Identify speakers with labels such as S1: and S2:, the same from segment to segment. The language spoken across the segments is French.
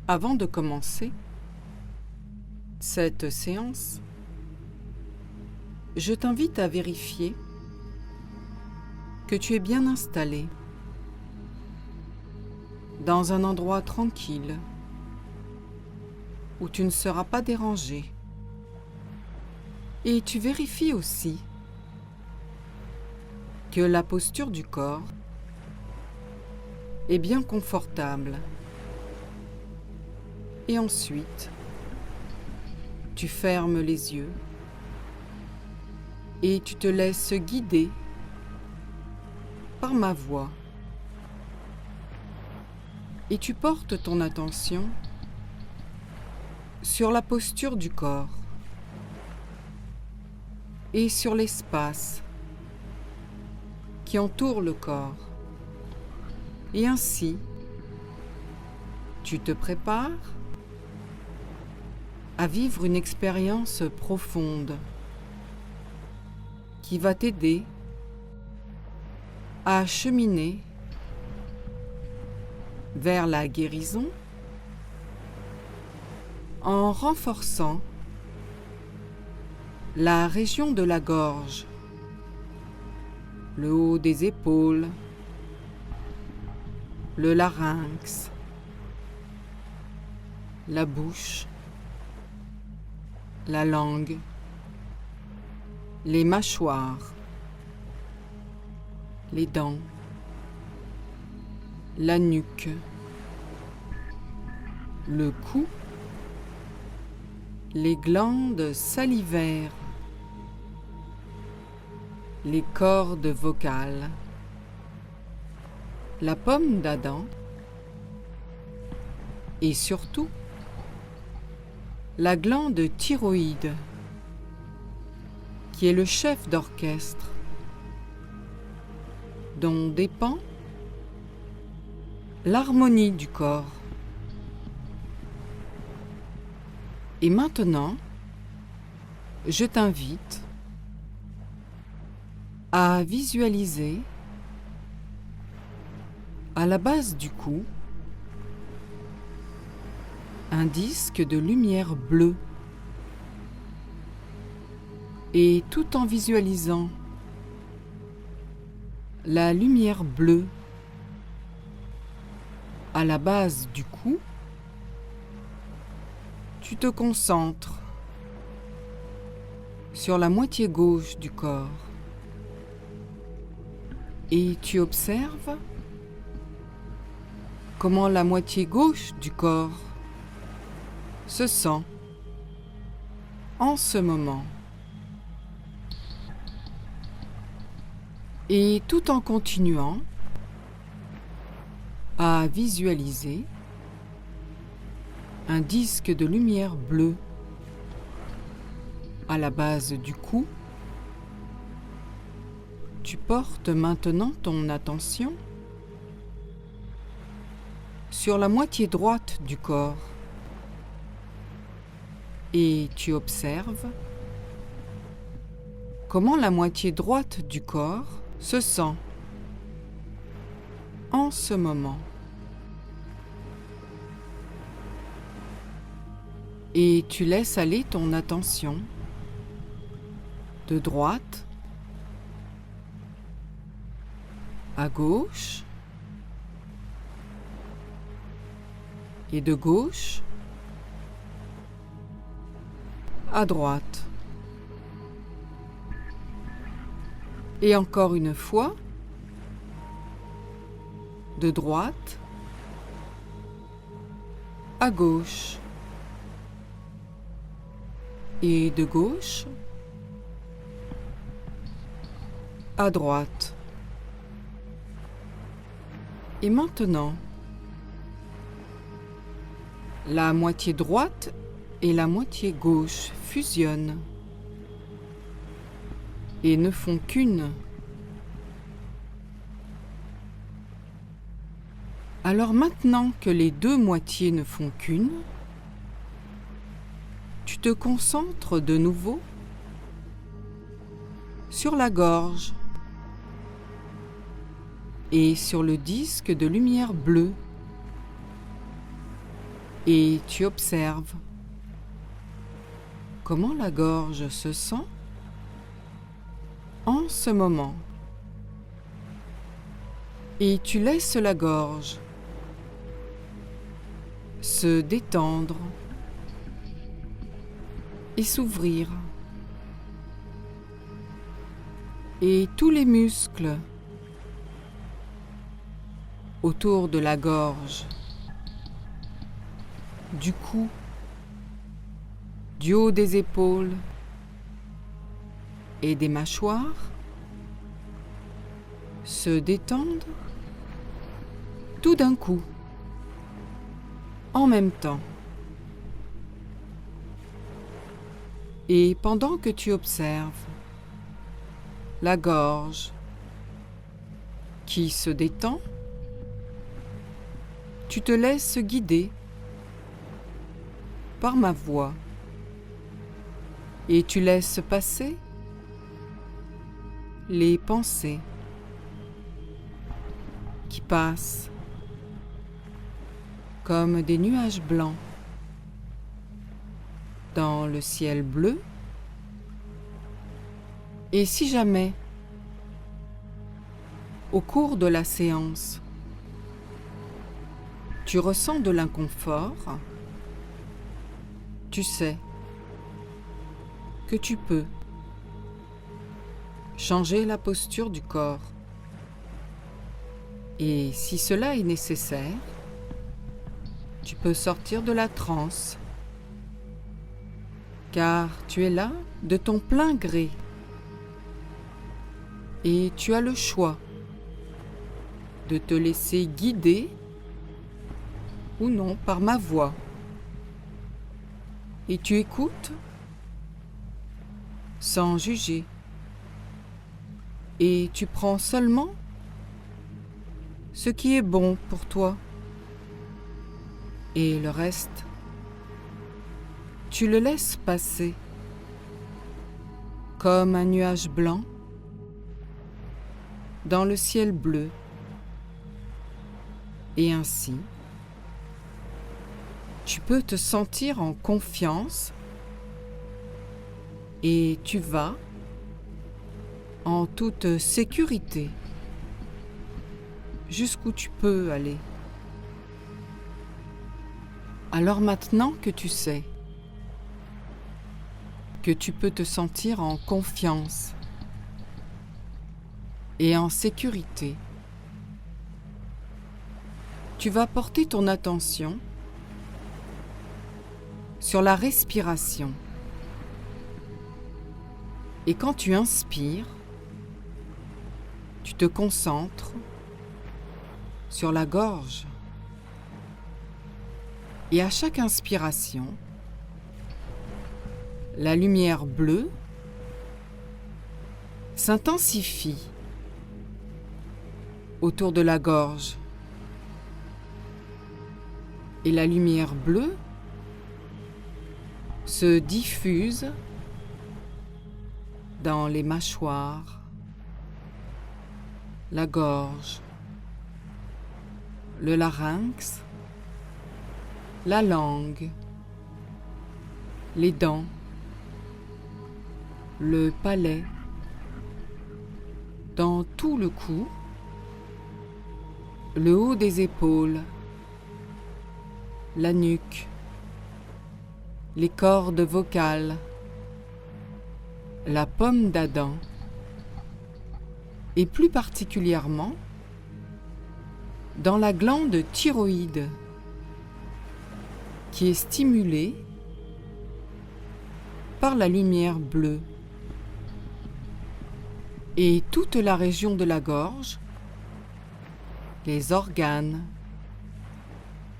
S1: Avant de commencer cette séance, je t'invite à vérifier que tu es bien installé dans un endroit tranquille où tu ne seras pas dérangé. Et tu vérifies aussi que la posture du corps est bien confortable. Et ensuite, tu fermes les yeux et tu te laisses guider par ma voix. Et tu portes ton attention sur la posture du corps et sur l'espace qui entoure le corps. Et ainsi, tu te prépares à vivre une expérience profonde qui va t'aider à cheminer vers la guérison en renforçant la région de la gorge, le haut des épaules, le larynx, la bouche, la langue, les mâchoires, les dents, la nuque, le cou, les glandes salivaires, les cordes vocales, la pomme d'Adam et surtout la glande thyroïde qui est le chef d'orchestre dont dépend l'harmonie du corps. Et maintenant, je t'invite à visualiser à la base du cou un disque de lumière bleue. Et tout en visualisant la lumière bleue à la base du cou, tu te concentres sur la moitié gauche du corps et tu observes comment la moitié gauche du corps se sent en ce moment. Et tout en continuant à visualiser un disque de lumière bleue à la base du cou, tu portes maintenant ton attention sur la moitié droite du corps et tu observes comment la moitié droite du corps se sent en ce moment. Et tu laisses aller ton attention de droite à gauche et de gauche à droite. Et encore une fois, de droite à gauche et de gauche à droite. Et maintenant, la moitié droite et la moitié gauche fusionnent et ne font qu'une. Alors maintenant que les deux moitiés ne font qu'une, tu te concentres de nouveau sur la gorge et sur le disque de lumière bleue et tu observes comment la gorge se sent en ce moment. Et tu laisses la gorge se détendre et s'ouvrir. Et tous les muscles autour de la gorge, du cou, du haut des épaules et des mâchoires se détendent tout d'un coup, en même temps. Et pendant que tu observes la gorge qui se détend, tu te laisses guider par ma voix et tu laisses passer les pensées qui passent comme des nuages blancs dans le ciel bleu. Et si jamais, au cours de la séance, tu ressens de l'inconfort, tu sais que tu peux changer la posture du corps. Et si cela est nécessaire, tu peux sortir de la transe, car tu es là de ton plein gré et tu as le choix de te laisser guider ou non par ma voix. Et tu écoutes sans juger et tu prends seulement ce qui est bon pour toi. Et le reste, tu le laisses passer comme un nuage blanc dans le ciel bleu. Et ainsi, tu peux te sentir en confiance et tu vas en toute sécurité jusqu'où tu peux aller. Alors maintenant que tu sais que tu peux te sentir en confiance et en sécurité, tu vas porter ton attention sur la respiration. Et quand tu inspires, tu te concentres sur la gorge. Et à chaque inspiration, la lumière bleue s'intensifie autour de la gorge. Et la lumière bleue se diffuse dans les mâchoires, la gorge, le larynx, la langue, les dents, le palais, dans tout le cou, le haut des épaules, la nuque, les cordes vocales, la pomme d'Adam, et plus particulièrement dans la glande thyroïde, qui est stimulée par la lumière bleue. Et toute la région de la gorge, les organes,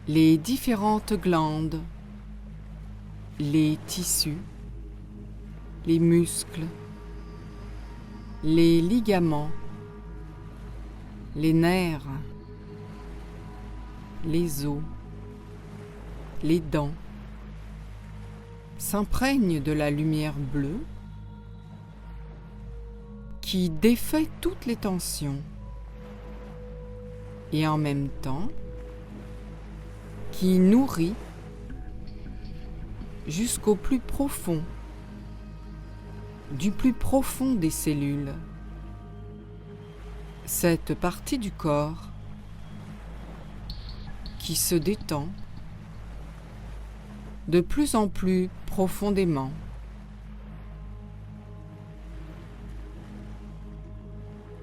S1: les différentes glandes, les tissus, les muscles, les ligaments, les nerfs, les os, les dents, s'imprègnent de la lumière bleue qui défait toutes les tensions et en même temps qui nourrit jusqu'au plus profond, du plus profond des cellules. Cette partie du corps qui se détend de plus en plus profondément.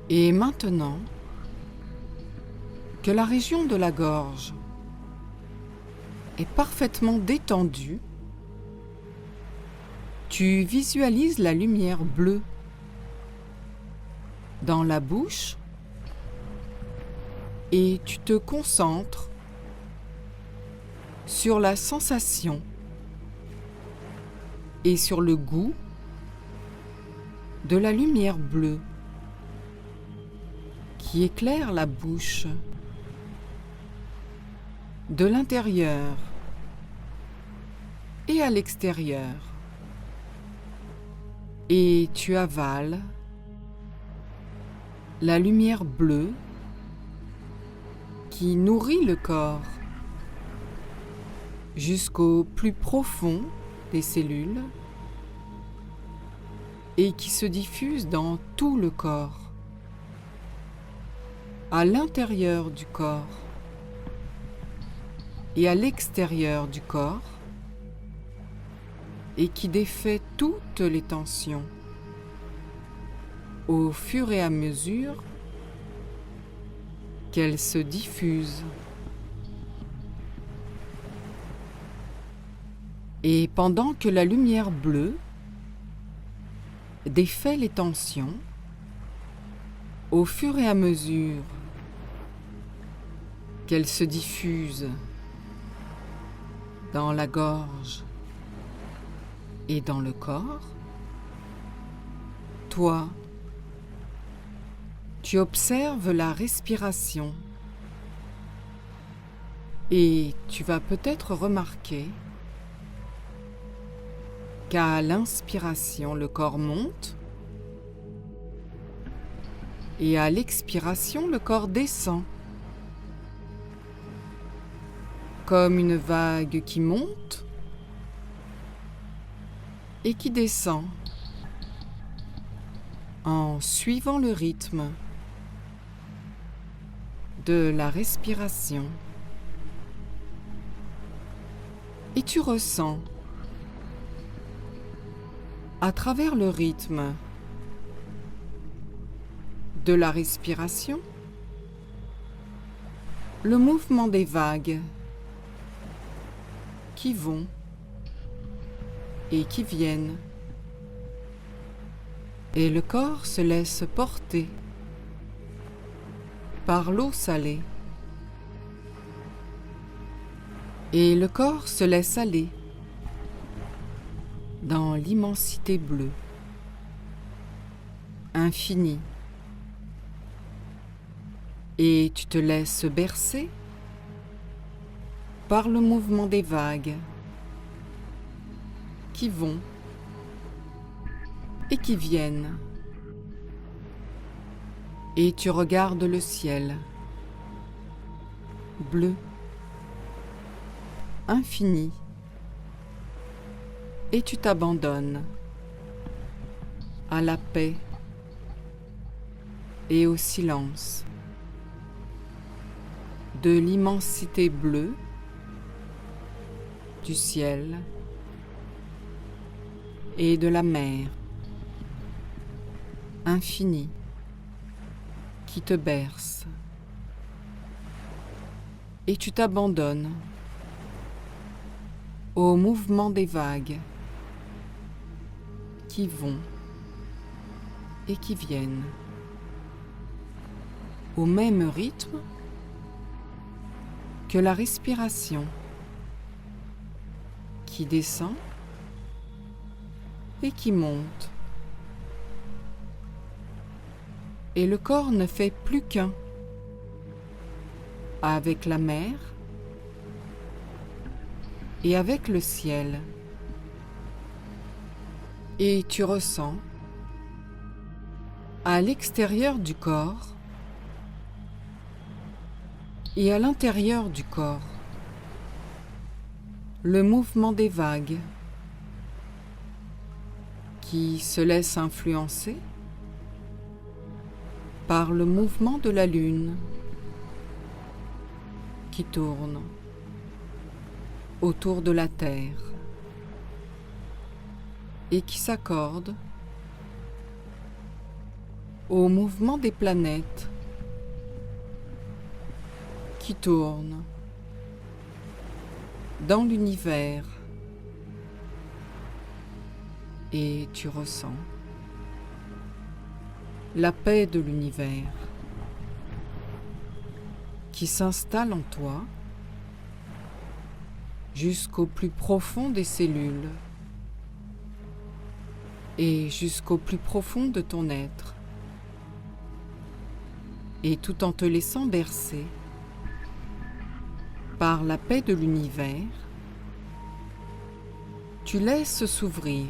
S1: Et maintenant que la région de la gorge est parfaitement détendue, tu visualises la lumière bleue dans la bouche et tu te concentres sur la sensation et sur le goût de la lumière bleue qui éclaire la bouche de l'intérieur et à l'extérieur. Et tu avales la lumière bleue qui nourrit le corps jusqu'au plus profond des cellules et qui se diffuse dans tout le corps, à l'intérieur du corps et à l'extérieur du corps, et qui défait toutes les tensions au fur et à mesure qu'elles se diffusent. Et pendant que la lumière bleue défait les tensions, au fur et à mesure qu'elles se diffusent dans la gorge et dans le corps, toi, tu observes la respiration et tu vas peut-être remarquer qu'à l'inspiration, le corps monte et à l'expiration, le corps descend. Comme une vague qui monte et qui descend en suivant le rythme de la respiration. Et tu ressens à travers le rythme de la respiration le mouvement des vagues qui vont et qui viennent, et le corps se laisse porter par l'eau salée, et le corps se laisse aller dans l'immensité bleue, infinie, et tu te laisses bercer par le mouvement des vagues qui vont et qui viennent. Et tu regardes le ciel, bleu, infini, et tu t'abandonnes à la paix et au silence de l'immensité bleue du ciel et de la mer infinie qui te berce, et tu t'abandonnes au mouvement des vagues qui vont et qui viennent au même rythme que la respiration qui descend et qui monte. Et le corps ne fait plus qu'un avec la mer et avec le ciel. Et tu ressens à l'extérieur du corps et à l'intérieur du corps le mouvement des vagues qui se laisse influencer par le mouvement de la Lune qui tourne autour de la Terre et qui s'accorde au mouvement des planètes qui tournent dans l'univers. Et tu ressens la paix de l'univers qui s'installe en toi jusqu'au plus profond des cellules et jusqu'au plus profond de ton être. Et tout en te laissant bercer par la paix de l'univers, tu laisses s'ouvrir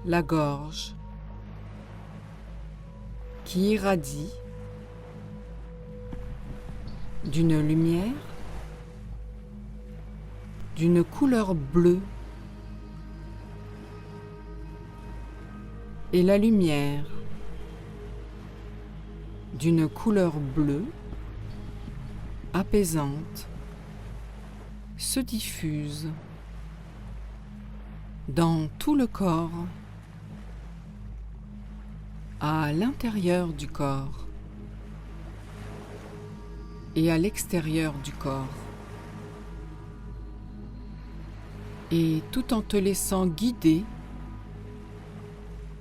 S1: la gorge qui irradie d'une lumière d'une couleur bleue, et la lumière d'une couleur bleue apaisante se diffuse dans tout le corps, à l'intérieur du corps et à l'extérieur du corps. Et tout en te laissant guider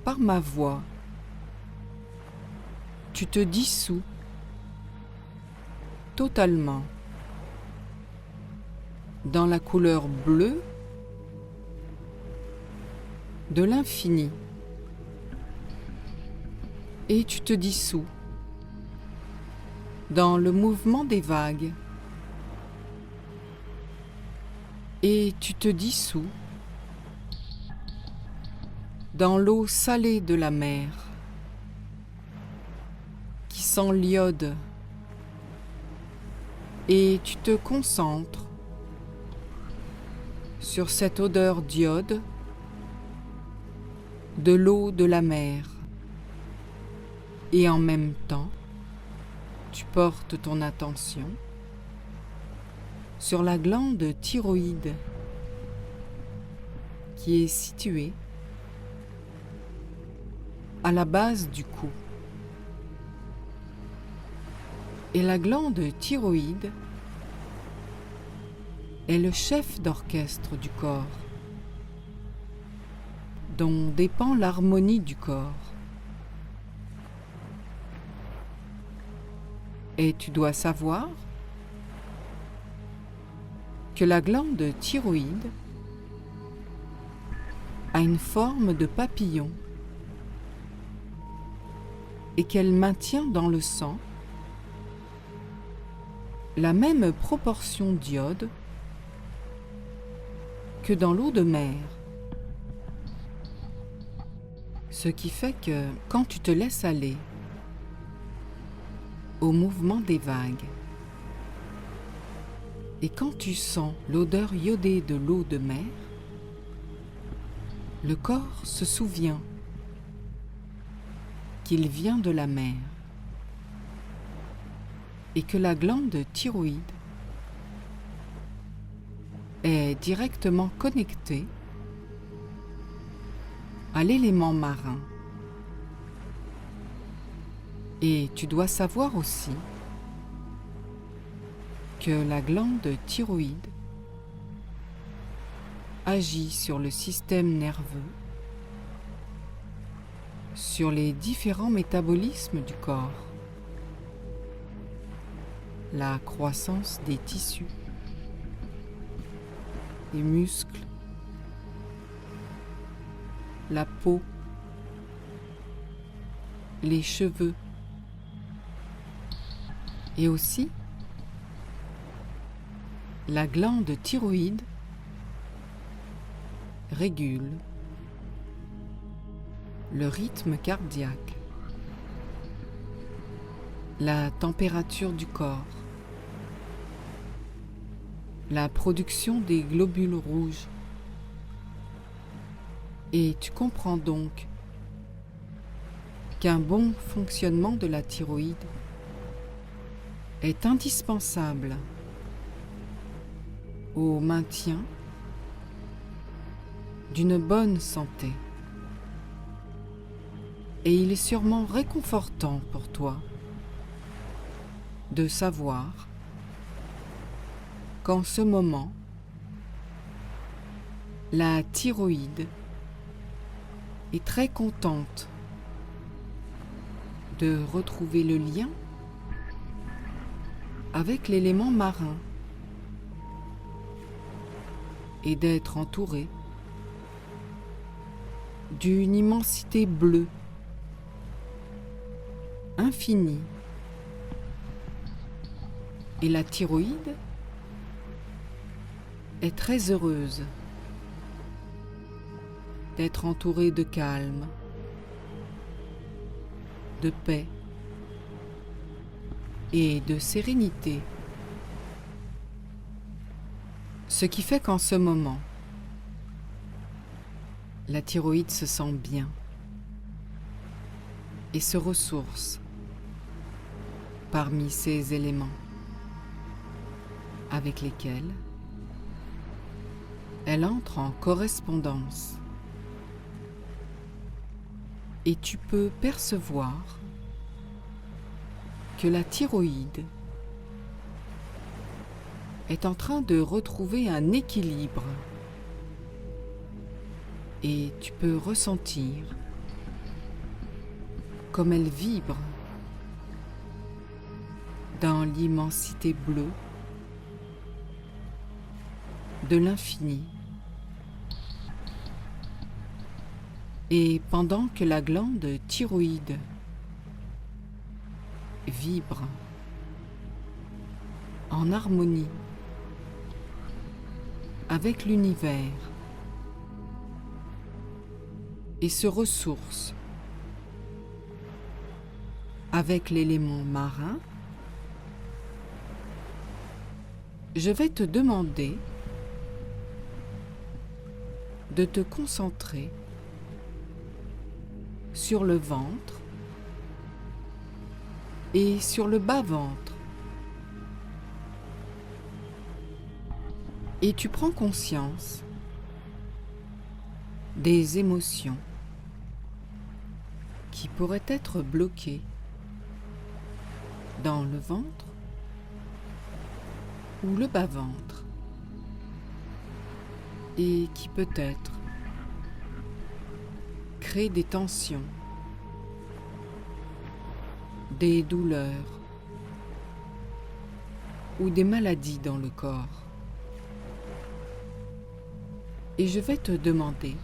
S1: par ma voix, tu te dissous totalement dans la couleur bleue de l'infini. Et tu te dissous dans le mouvement des vagues. Et tu te dissous dans l'eau salée de la mer qui sent l'iode. Et tu te concentres sur cette odeur d'iode de l'eau de la mer. Et en même temps, tu portes ton attention sur la glande thyroïde qui est située à la base du cou. Et la glande thyroïde est le chef d'orchestre du corps, dont dépend l'harmonie du corps. Et tu dois savoir que la glande thyroïde a une forme de papillon et qu'elle maintient dans le sang la même proportion d'iode que dans l'eau de mer. Ce qui fait que quand tu te laisses aller au mouvement des vagues, et quand tu sens l'odeur iodée de l'eau de mer, le corps se souvient qu'il vient de la mer et que la glande thyroïde est directement connectée à l'élément marin. Et tu dois savoir aussi que la glande thyroïde agit sur le système nerveux, sur les différents métabolismes du corps, la croissance des tissus, les muscles, la peau, les cheveux, et aussi la glande thyroïde régule le rythme cardiaque, la température du corps, la production des globules rouges, Et tu comprends donc qu'un bon fonctionnement de la thyroïde est indispensable au maintien d'une bonne santé. Et il est sûrement réconfortant pour toi de savoir qu'en ce moment, la thyroïde est très contente de retrouver le lien avec l'élément marin et d'être entourée d'une immensité bleue, infinie. Et la thyroïde est très heureuse d'être entourée de calme, de paix et de sérénité. Ce qui fait qu'en ce moment, la thyroïde se sent bien et se ressource parmi ces éléments avec lesquels elle entre en correspondance. Et tu peux percevoir que la thyroïde est en train de retrouver un équilibre. Et tu peux ressentir comme elle vibre dans l'immensité bleue de l'infini. Et pendant que la glande thyroïde vibre en harmonie avec l'univers et se ressource avec l'élément marin, je vais te demander de te concentrer sur le ventre et sur le bas-ventre. Et tu prends conscience des émotions qui pourraient être bloquées dans le ventre ou le bas-ventre et qui peut-être créent des tensions, des douleurs ou des maladies dans le corps. Et je vais te demander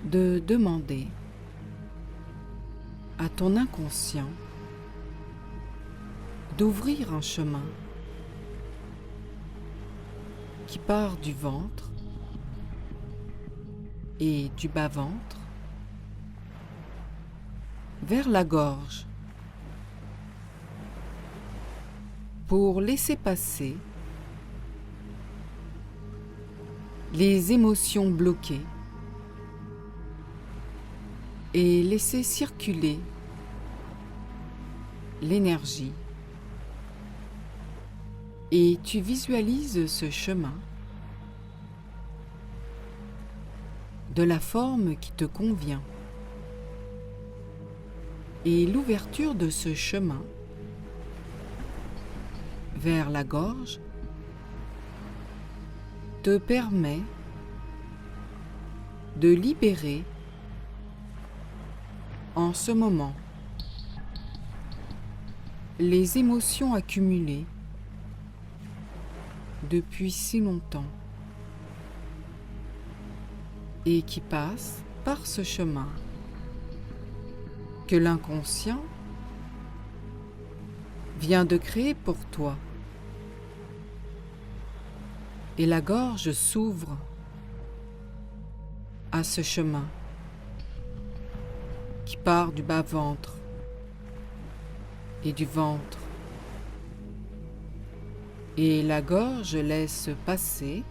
S1: de demander à ton inconscient d'ouvrir un chemin qui part du ventre et du bas-ventre vers la gorge pour laisser passer les émotions bloquées et laisser circuler l'énergie. Et tu visualises ce chemin de la forme qui te convient. Et l'ouverture de ce chemin vers la gorge te permet de libérer en ce moment les émotions accumulées depuis si longtemps et qui passent par ce chemin que l'inconscient vient de créer pour toi. Et la gorge s'ouvre à ce chemin qui part du bas-ventre et du ventre. Et la gorge laisse passer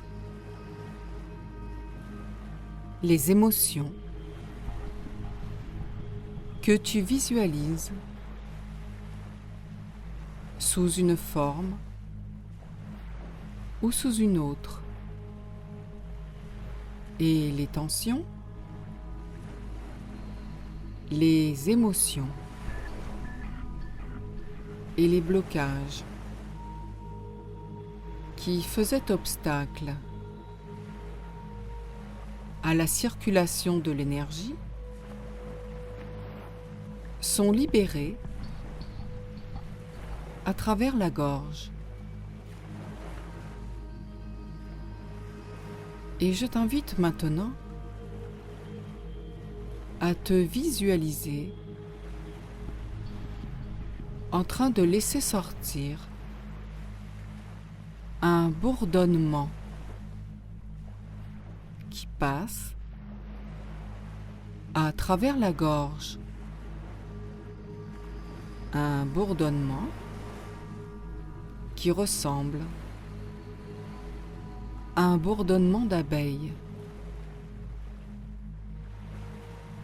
S1: les émotions que tu visualises sous une forme ou sous une autre, et les tensions, les émotions et les blocages qui faisaient obstacle à la circulation de l'énergie sont libérés à travers la gorge. Et je t'invite maintenant à te visualiser en train de laisser sortir un bourdonnement qui passe à travers la gorge, un bourdonnement qui ressemble à un bourdonnement d'abeilles.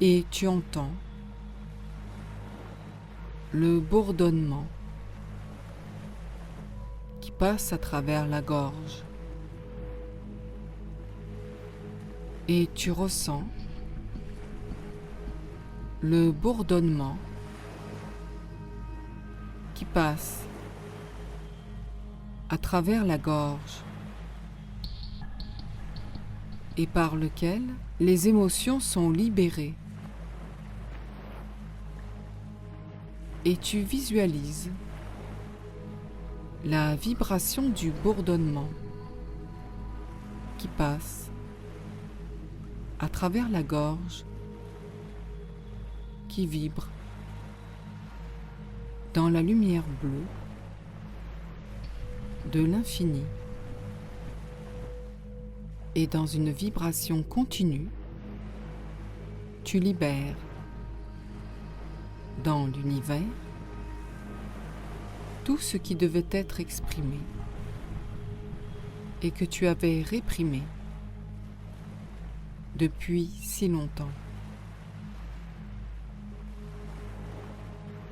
S1: Et tu entends le bourdonnement qui passe à travers la gorge. Et tu ressens le bourdonnement qui passe à travers la gorge et par lequel les émotions sont libérées. Et tu visualises la vibration du bourdonnement qui passe à travers la gorge, qui vibre dans la lumière bleue de l'infini et dans une vibration continue, tu libères dans l'univers tout ce qui devait être exprimé et que tu avais réprimé depuis si longtemps.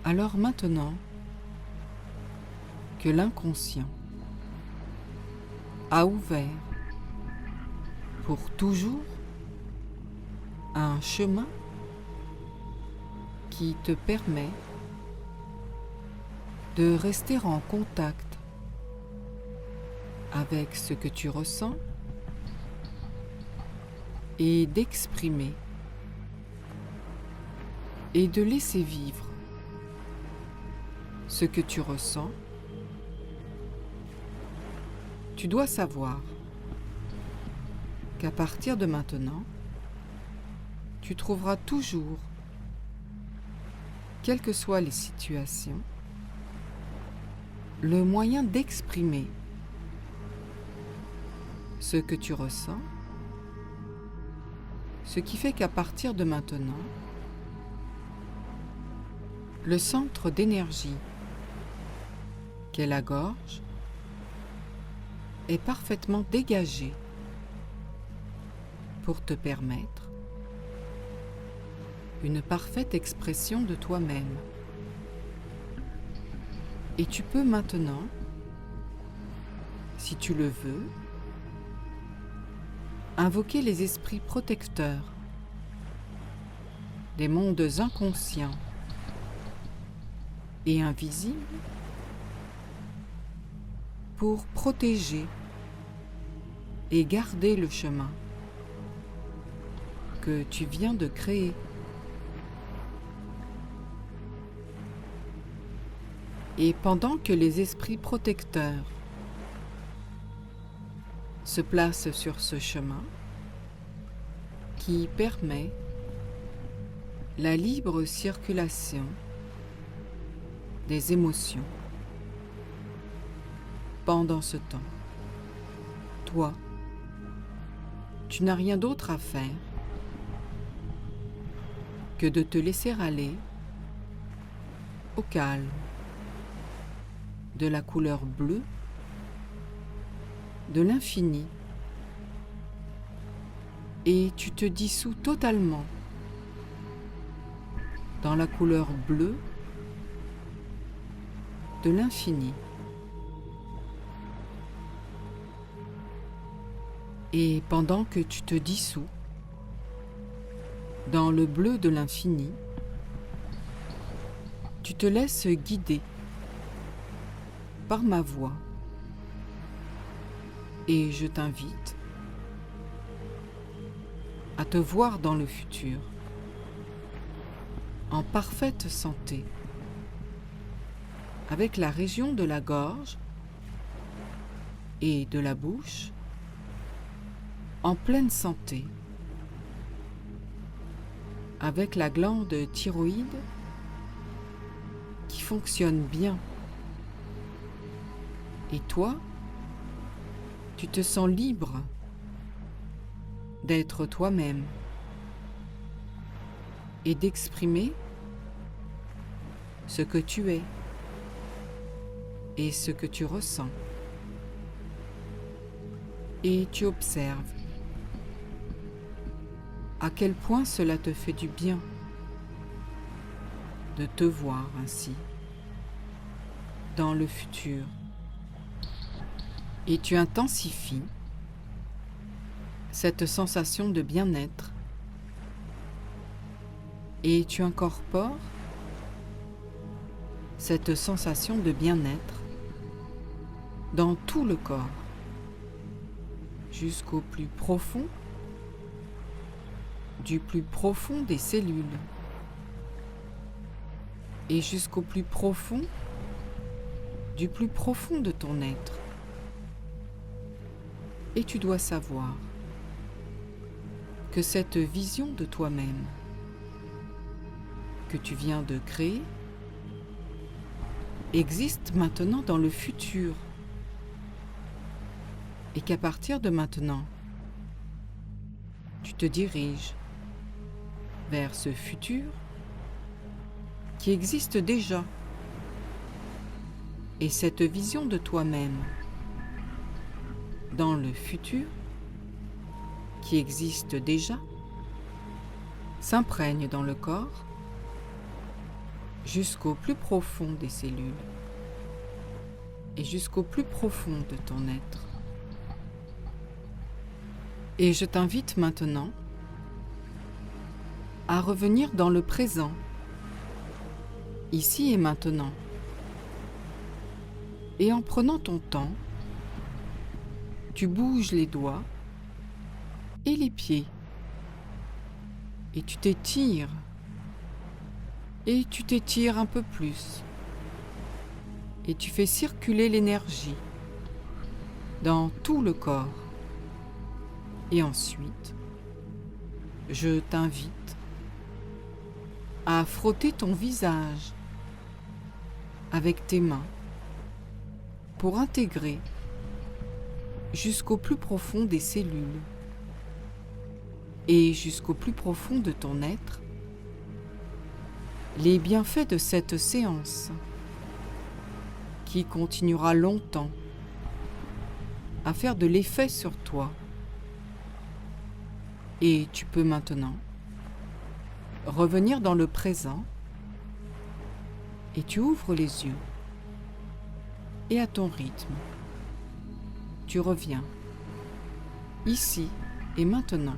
S1: Alors maintenant que l'inconscient a ouvert pour toujours un chemin qui te permet de rester en contact avec ce que tu ressens et d'exprimer et de laisser vivre ce que tu ressens. Tu dois savoir qu'à partir de maintenant, tu trouveras toujours, quelles que soient les situations, le moyen d'exprimer ce que tu ressens, ce qui fait qu'à partir de maintenant, le centre d'énergie qu'est la gorge est parfaitement dégagé pour te permettre une parfaite expression de toi-même. Et tu peux maintenant, si tu le veux, invoquer les esprits protecteurs des mondes inconscients et invisibles pour protéger et garder le chemin que tu viens de créer. Et pendant que les esprits protecteurs se placent sur ce chemin qui permet la libre circulation des émotions, pendant ce temps, toi, tu n'as rien d'autre à faire que de te laisser aller au calme de la couleur bleue de l'infini et tu te dissous totalement dans la couleur bleue de l'infini. Et pendant que tu te dissous dans le bleu de l'infini, tu te laisses guider par ma voix. Et je t'invite à te voir dans le futur, en parfaite santé, avec la région de la gorge et de la bouche en pleine santé, avec la glande thyroïde qui fonctionne bien. Et toi, tu te sens libre d'être toi-même et d'exprimer ce que tu es et ce que tu ressens. Et tu observes à quel point cela te fait du bien de te voir ainsi dans le futur. Et tu intensifies cette sensation de bien-être et tu incorpores cette sensation de bien-être dans tout le corps, jusqu'au plus profond, du plus profond des cellules et jusqu'au plus profond, du plus profond de ton être. Et tu dois savoir que cette vision de toi-même que tu viens de créer existe maintenant dans le futur et qu'à partir de maintenant, tu te diriges vers ce futur qui existe déjà. Et cette vision de toi-même dans le futur qui existe déjà s'imprègne dans le corps jusqu'au plus profond des cellules et jusqu'au plus profond de ton être. Et je t'invite maintenant à revenir dans le présent, ici et maintenant. Et en prenant ton temps, tu bouges les doigts et les pieds. Et tu t'étires. Et tu t'étires un peu plus. Et tu fais circuler l'énergie dans tout le corps. Et ensuite, je t'invite à frotter ton visage avec tes mains pour intégrer jusqu'au plus profond des cellules et jusqu'au plus profond de ton être les bienfaits de cette séance qui continuera longtemps à faire de l'effet sur toi. Et tu peux maintenant revenir dans le présent et tu ouvres les yeux et à ton rythme, tu reviens ici et maintenant.